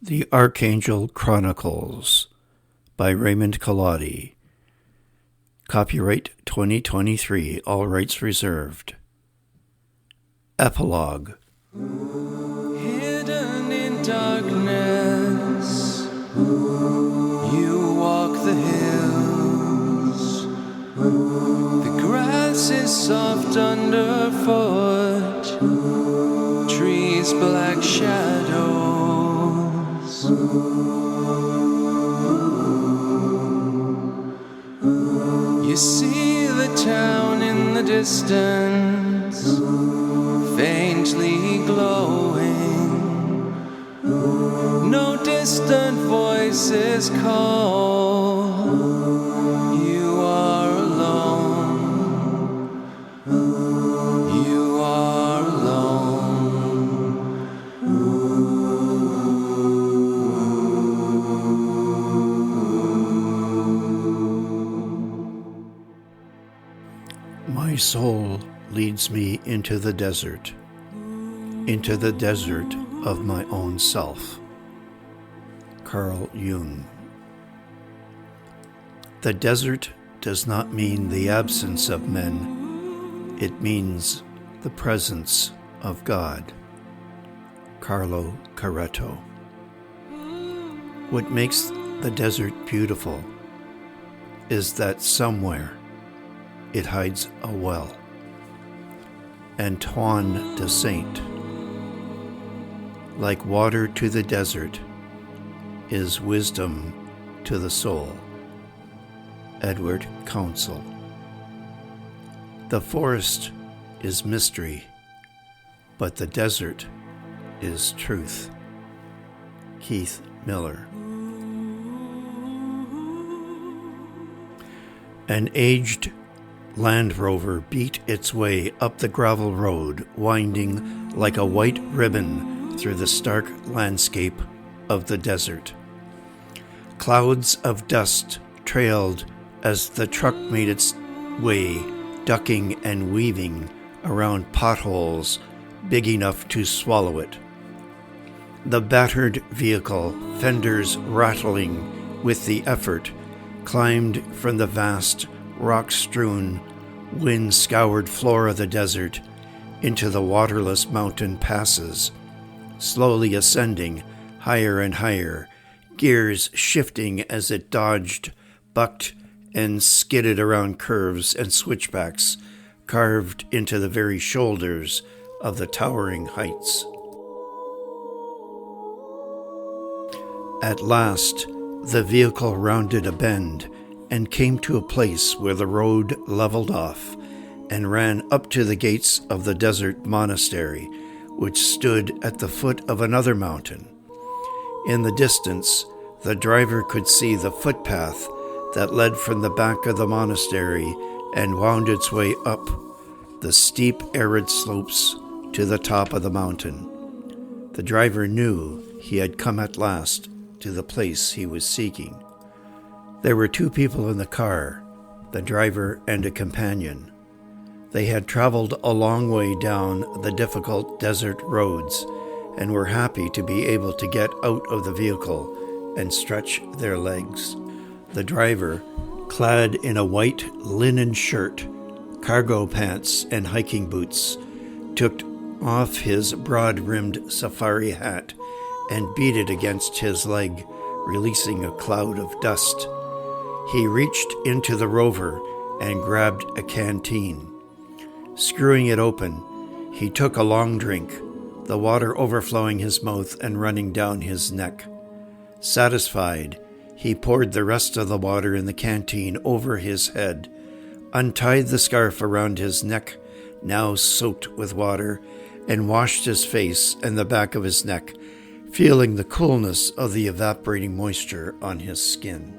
The Archangel Chronicles by Raymond. Copyright 2023, all rights reserved. Epilogue. Hidden in darkness, you walk the hills. The grass is soft underfoot, trees black shadows. You see the town in the distance, faintly glowing. No distant voices call. You are alone. You are alone. My soul leads me into the desert of my own self. Carl Jung. The desert does not mean the absence of men, it means the presence of God. Carlo Caretto. What makes the desert beautiful is that somewhere it hides a well. Antoine de Saint. Like water to the desert is wisdom to the soul. Edward Counsel. The forest is mystery, but the desert is truth. Keith Miller. An aged Land Rover beat its way up the gravel road, winding like a white ribbon through the stark landscape of the desert. Clouds of dust trailed as the truck made its way, ducking and weaving around potholes big enough to swallow it. The battered vehicle, fenders rattling with the effort, climbed from the vast, rock-strewn, wind-scoured floor of the desert into the waterless mountain passes, slowly ascending higher and higher, gears shifting as it dodged, bucked, and skidded around curves and switchbacks carved into the very shoulders of the towering heights. At last, the vehicle rounded a bend and came to a place where the road leveled off and ran up to the gates of the desert monastery, which stood at the foot of another mountain. In the distance, the driver could see the footpath that led from the back of the monastery and wound its way up the steep, arid slopes to the top of the mountain. The driver knew he had come at last to the place he was seeking. There were two people in the car, the driver and a companion. They had traveled a long way down the difficult desert roads and were happy to be able to get out of the vehicle and stretch their legs. The driver, clad in a white linen shirt, cargo pants, and hiking boots, took off his broad-rimmed safari hat and beat it against his leg, releasing a cloud of dust. He reached into the rover and grabbed a canteen. Screwing it open, he took a long drink, the water overflowing his mouth and running down his neck. Satisfied, he poured the rest of the water in the canteen over his head, untied the scarf around his neck, now soaked with water, and washed his face and the back of his neck, feeling the coolness of the evaporating moisture on his skin.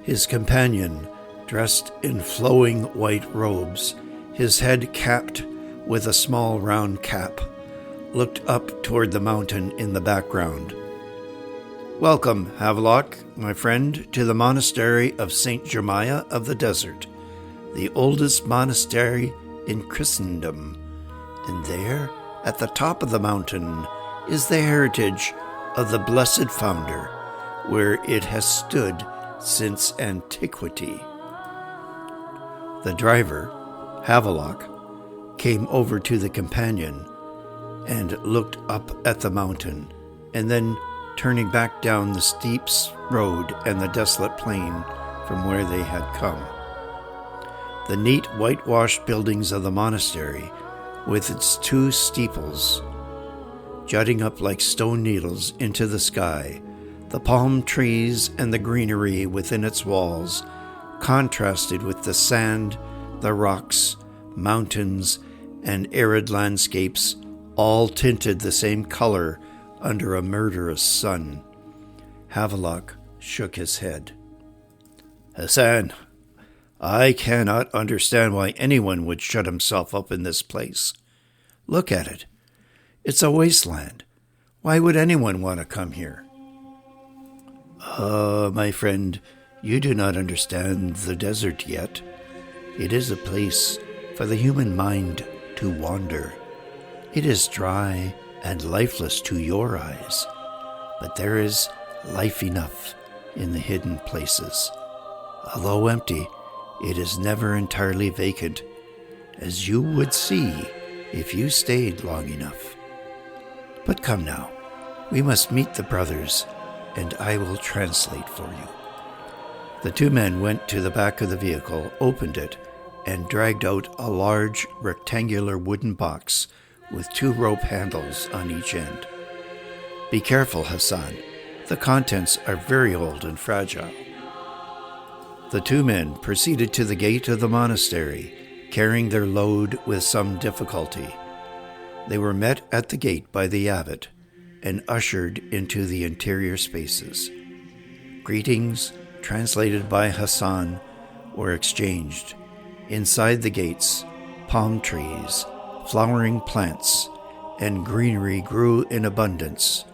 His companion, dressed in flowing white robes, his head capped with a small round cap, looked up toward the mountain in the background. "Welcome, Havelock, my friend, to the monastery of St. Jeremiah of the Desert, the oldest monastery in Christendom. And there, at the top of the mountain, is the heritage of the blessed founder, where it has stood since antiquity. The driver, Havelock, came over to the companion and looked up at the mountain, and then turning back down the steep road and the desolate plain from where they had come. The neat whitewashed buildings of the monastery, with its two steeples jutting up like stone needles into the sky, the palm trees and the greenery within its walls, contrasted with the sand, the rocks, mountains, and arid landscapes, all tinted the same color under a murderous sun. Havelock shook his head. "Hassan, I cannot understand why anyone would shut himself up in this place. Look at it. It's a wasteland. Why would anyone want to come here?" My friend, you do not understand the desert yet. It is a place for the human mind to wander. It is dry and lifeless to your eyes, but there is life enough in the hidden places. Although empty, it is never entirely vacant, as you would see if you stayed long enough. But come now, we must meet the brothers, and I will translate for you. The two men went to the back of the vehicle, opened it, and dragged out a large rectangular wooden box with two rope handles on each end. "Be careful, Hassan. The contents are very old and fragile." The two men proceeded to the gate of the monastery, carrying their load with some difficulty. They were met at the gate by the abbot and ushered into the interior spaces. Greetings, translated by Hassan, were exchanged. Inside the gates, palm trees, flowering plants, and greenery grew in abundance,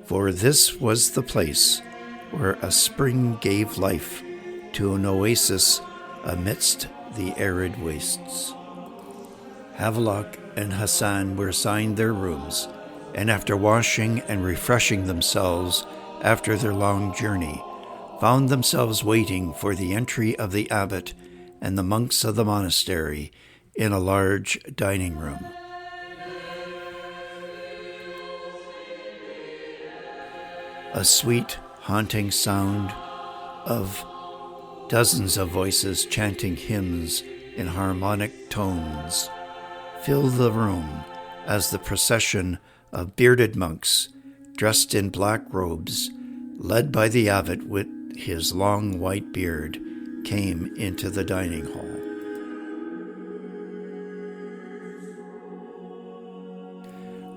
for this was the place where a spring gave life to an oasis amidst the arid wastes. Havelock and Hassan were assigned their rooms, and after washing and refreshing themselves after their long journey, found themselves waiting for the entry of the abbot and the monks of the monastery in a large dining room. A sweet, haunting sound of dozens of voices chanting hymns in harmonic tones filled the room as the procession of bearded monks, dressed in black robes, led by the abbot with his long white beard, came into the dining hall.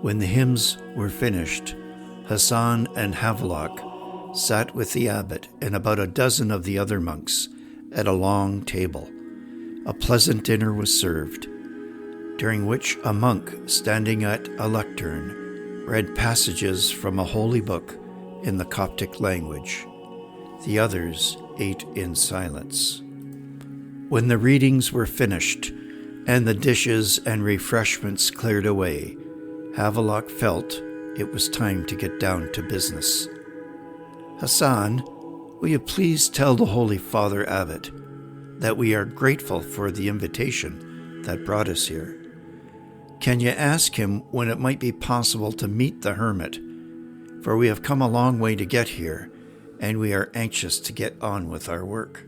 When the hymns were finished, Hassan and Havelock sat with the abbot and about a dozen of the other monks at a long table. A pleasant dinner was served, during which a monk standing at a lectern read passages from a holy book in the Coptic language. The others ate in silence. When the readings were finished and the dishes and refreshments cleared away, Havelock felt it was time to get down to business. "Hassan, will you please tell the Holy Father Abbot that we are grateful for the invitation that brought us here? Can you ask him when it might be possible to meet the hermit? For we have come a long way to get here, and we are anxious to get on with our work."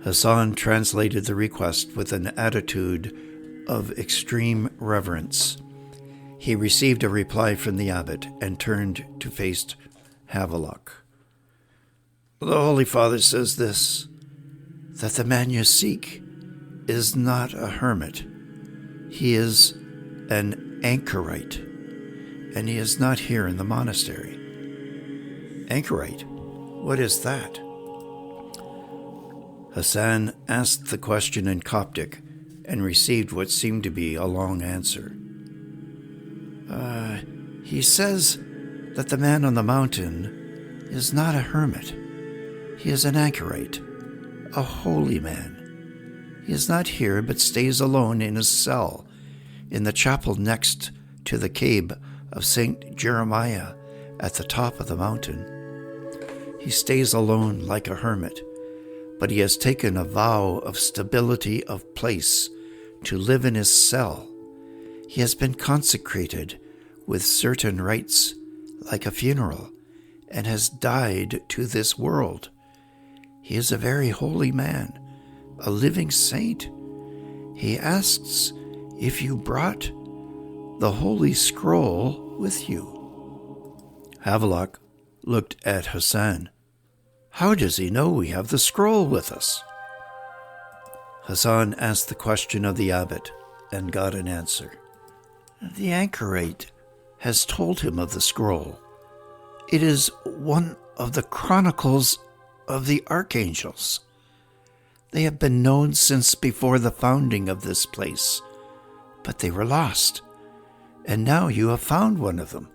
Hassan translated the request with an attitude of extreme reverence. He received a reply from the abbot and turned to face Havelock. "The Holy Father says this, that the man you seek is not a hermit. He is an anchorite, and he is not here in the monastery." "Anchorite? What is that?" Hassan asked the question in Coptic and received what seemed to be a long answer. He says that the man on the mountain is not a hermit. He is an anchorite, a holy man. He is not here, but stays alone in his cell, in the chapel next to the cave of St. Jeremiah at the top of the mountain. He stays alone like a hermit, but he has taken a vow of stability of place to live in his cell. He has been consecrated with certain rites like a funeral and has died to this world. He is a very holy man, a living saint. He asks if you brought the holy scroll with you. Havelock looked at Hassan. How does he know we have the scroll with us? Hassan asked the question of the abbot and got an answer. The anchorite has told him of the scroll. It is one of the chronicles of the archangels. They have been known since before the founding of this place, but they were lost, and now you have found one of them.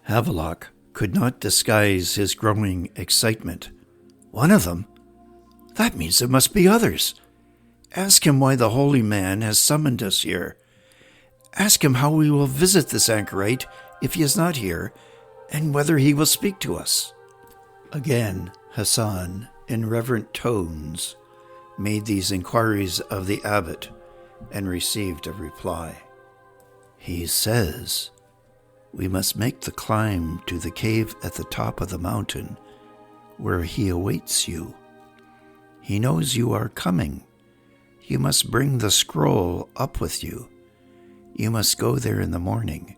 Havelock could not disguise his growing excitement. One of them? That means there must be others. Ask him why the holy man has summoned us here. Ask him how we will visit this anchorite if he is not here, and whether he will speak to us. Again, Hassan, in reverent tones, made these inquiries of the abbot and received a reply. He says, we must make the climb to the cave at the top of the mountain where he awaits you. He knows you are coming. You must bring the scroll up with you. You must go there in the morning,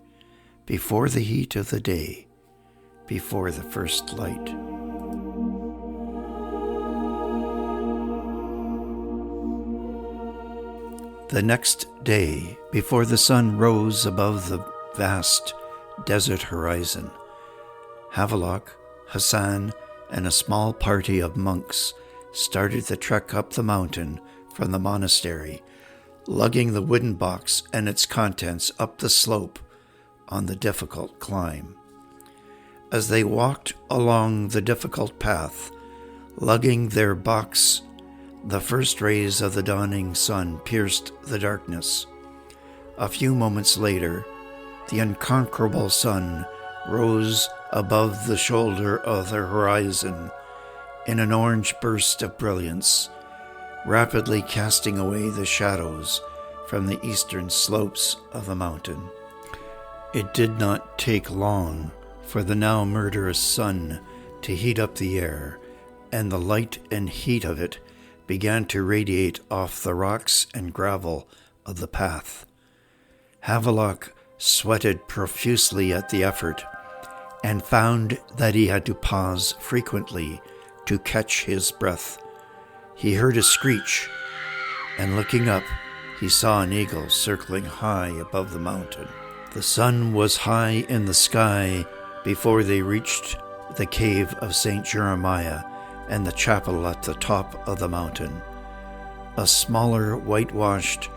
before the heat of the day, before the first light. The next day, before the sun rose above the vast desert horizon, Havelock, Hassan, and a small party of monks started the trek up the mountain from the monastery, lugging the wooden box and its contents up the slope on the difficult climb. As they walked along the difficult path, lugging their box, the first rays of the dawning sun pierced the darkness. A few moments later, the unconquerable sun rose above the shoulder of the horizon in an orange burst of brilliance, rapidly casting away the shadows from the eastern slopes of the mountain. It did not take long for the now murderous sun to heat up the air, and the light and heat of it began to radiate off the rocks and gravel of the path. Havelock sweated profusely at the effort, and found that he had to pause frequently to catch his breath. He heard a screech, and looking up, he saw an eagle circling high above the mountain. The sun was high in the sky before they reached the cave of St. Jeremiah and the chapel at the top of the mountain. A smaller, whitewashed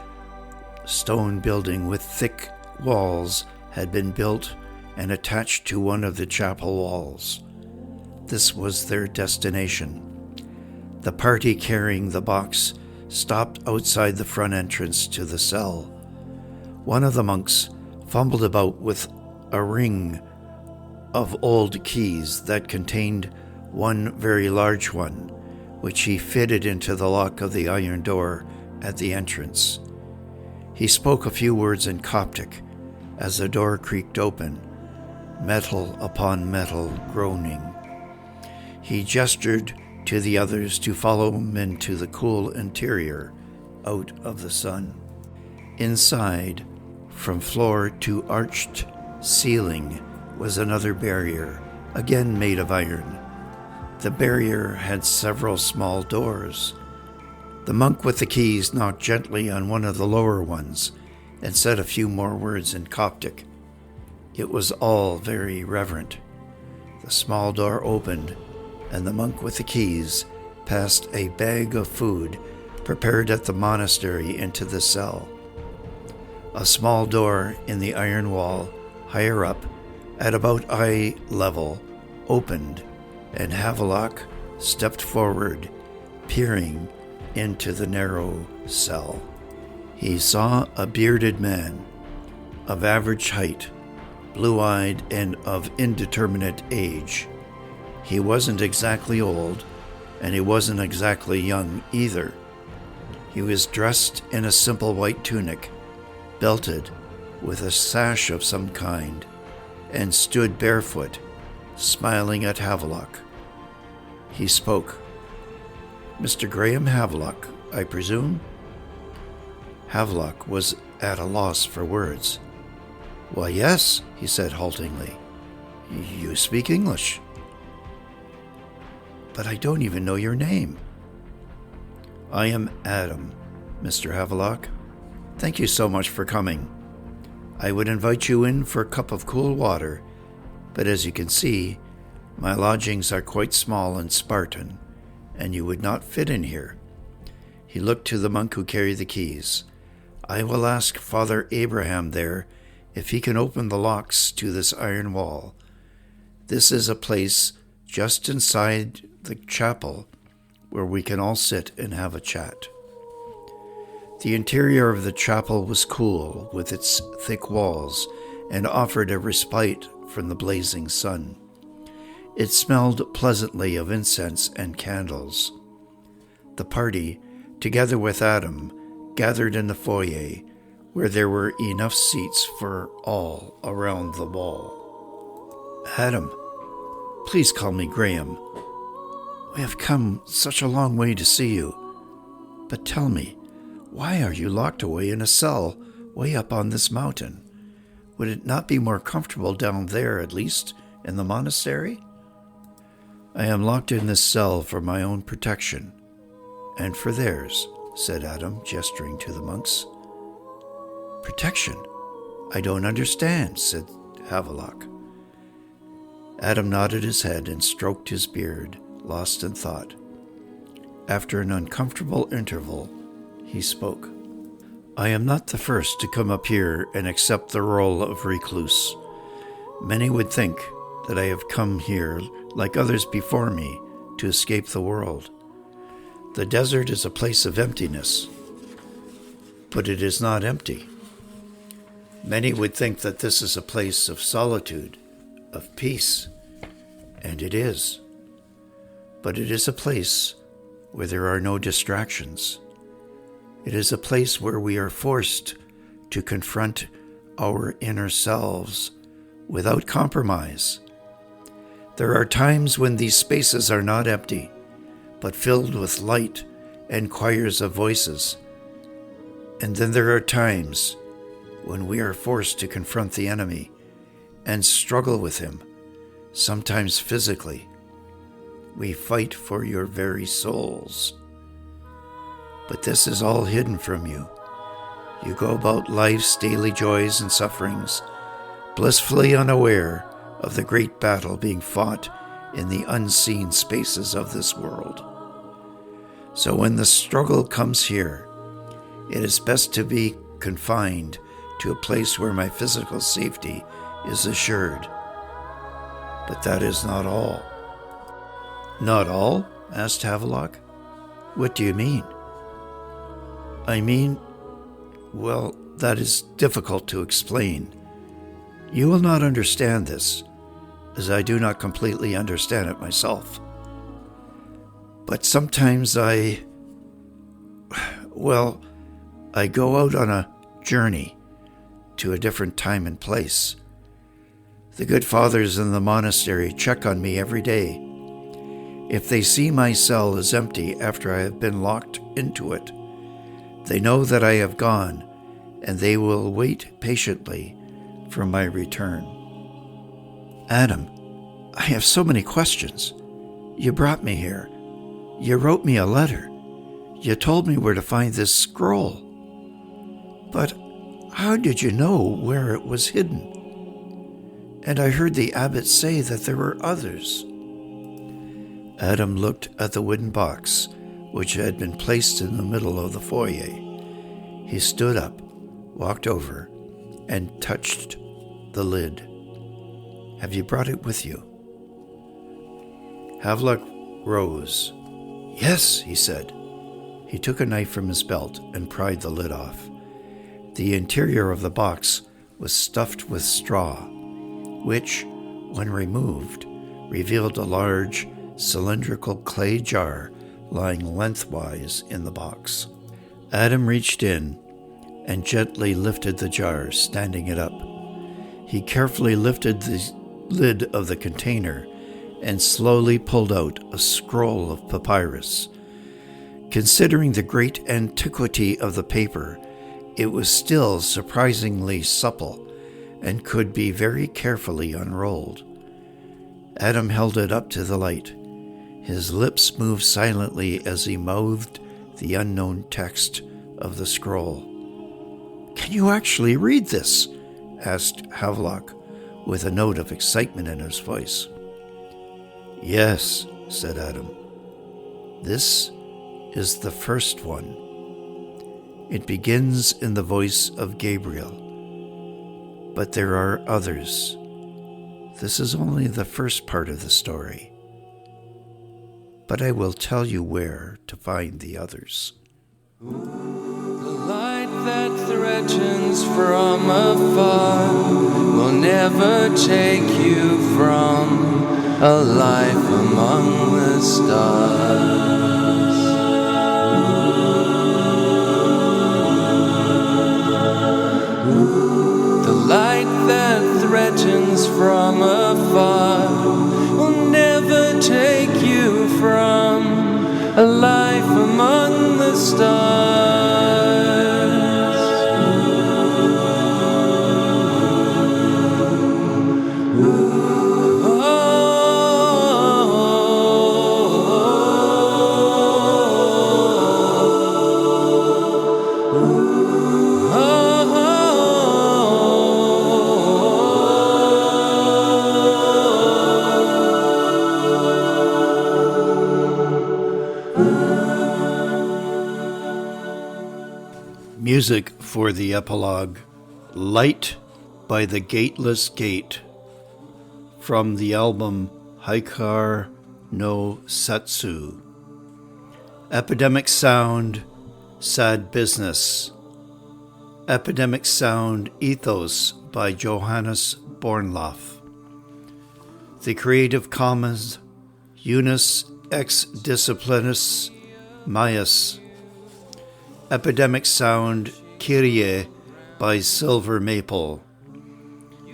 stone building with thick walls had been built and attached to one of the chapel walls. This was their destination. The party carrying the box stopped outside the front entrance to the cell. One of the monks fumbled about with a ring of old keys that contained one very large one, which he fitted into the lock of the iron door at the entrance. He spoke a few words in Coptic as the door creaked open, metal upon metal groaning. He gestured to the others to follow him into the cool interior, out of the sun. Inside, from floor to arched ceiling, was another barrier, again made of iron. The barrier had several small doors. The monk with the keys knocked gently on one of the lower ones and said a few more words in Coptic. It was all very reverent. The small door opened, and the monk with the keys passed a bag of food prepared at the monastery into the cell. A small door in the iron wall, higher up, at about eye level, opened, and Havelock stepped forward, peering into the narrow cell. He saw a bearded man of average height, blue-eyed and of indeterminate age. He wasn't exactly old, and he wasn't exactly young either. He was dressed in a simple white tunic, belted with a sash of some kind, and stood barefoot, smiling at Havelock. He spoke. "Mr. Graham Havelock, I presume?" Havelock was at a loss for words. "Why, yes," he said haltingly. "You speak English." "But I don't even know your name." "I am Adam, Mr. Havelock. Thank you so much for coming. I would invite you in for a cup of cool water, but as you can see, my lodgings are quite small and Spartan, and you would not fit in here." He looked to the monk who carried the keys. "I will ask Father Abraham there if he can open the locks to this iron wall. This is a place just inside the chapel where we can all sit and have a chat." The interior of the chapel was cool with its thick walls and offered a respite from the blazing sun. It smelled pleasantly of incense and candles. The party, together with Adam, gathered in the foyer, where there were enough seats for all around the wall. "Adam, please call me Graham. We have come such a long way to see you. But tell me, why are you locked away in a cell way up on this mountain? Would it not be more comfortable down there, at least, in the monastery?" "I am locked in this cell for my own protection, and for theirs," said Adam, gesturing to the monks. "Protection? I don't understand," said Havelock. Adam nodded his head and stroked his beard, lost in thought. After an uncomfortable interval, he spoke. "I am not the first to come up here and accept the role of recluse. Many would think that I have come here, like others before me, to escape the world. The desert is a place of emptiness, but it is not empty. Many would think that this is a place of solitude, of peace, and it is. But it is a place where there are no distractions. It is a place where we are forced to confront our inner selves without compromise. There are times when these spaces are not empty, but filled with light and choirs of voices. And then there are times when we are forced to confront the enemy and struggle with him, sometimes physically. We fight for your very souls. But this is all hidden from you. You go about life's daily joys and sufferings, blissfully unaware of the great battle being fought in the unseen spaces of this world. So when the struggle comes here, it is best to be confined to a place where my physical safety is assured. But that is not all." "Not all?" asked Havelock. "What do you mean?" "I mean, well, that is difficult to explain. You will not understand this, as I do not completely understand it myself. But sometimes I go out on a journey to a different time and place. The good fathers in the monastery check on me every day. If they see my cell is empty after I have been locked into it, they know that I have gone, and they will wait patiently for my return." "Adam, I have so many questions. You brought me here. You wrote me a letter. You told me where to find this scroll. But how did you know where it was hidden? And I heard the abbot say that there were others." Adam looked at the wooden box, which had been placed in the middle of the foyer. He stood up, walked over, and touched the lid. "Have you brought it with you?" Havelock rose. "Yes," he said. He took a knife from his belt and pried the lid off. The interior of the box was stuffed with straw. which, when removed, revealed a large cylindrical clay jar lying lengthwise in the box. Adam reached in and gently lifted the jar, standing it up. He carefully lifted the lid of the container and slowly pulled out a scroll of papyrus. Considering the great antiquity of the paper, it was still surprisingly supple and could be very carefully unrolled. Adam held it up to the light. His lips moved silently as he mouthed the unknown text of the scroll. "Can you actually read this?" asked Havelock, with a note of excitement in his voice. "Yes," said Adam. "This is the first one. It begins in the voice of Gabriel. But there are others. This is only the first part of the story. But I will tell you where to find the others." The light that threatens from afar will never take you from a life among the stars. The light that threatens from afar will never take you from a life among the stars. Music for the epilogue, Light by the Gateless Gate, from the album Haikar no Satsu. Epidemic Sound, Sad Business. Epidemic Sound Ethos by Johannes Bornloff. The Creative Commons, Unus Ex Disciplinis Maius. Epidemic Sound Kyrie by Silver Maple.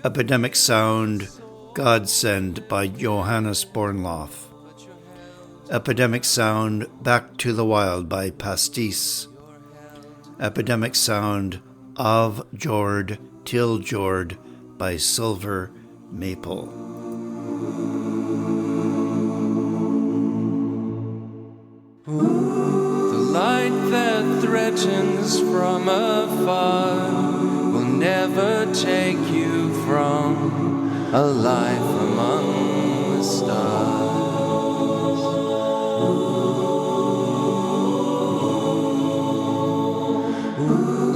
Epidemic Sound Godsend by Johannes Bornloff. Epidemic Sound Back to the Wild by Pastis. Epidemic Sound Av Jord Till Jord by Silver Maple. Light that threatens from afar will never take you from a life among the stars.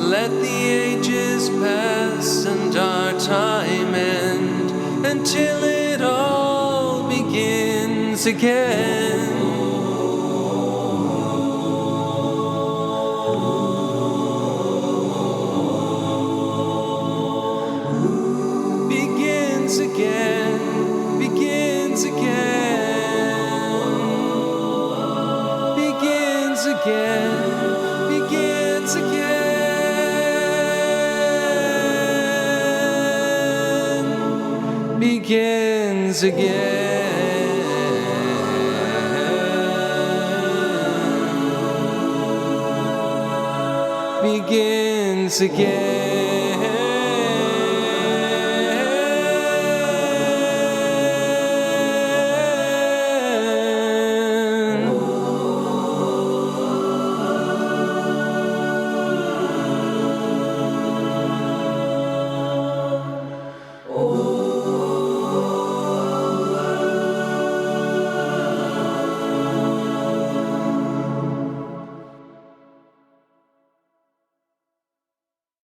Let the ages pass and our time end until it all begins again. Begins again.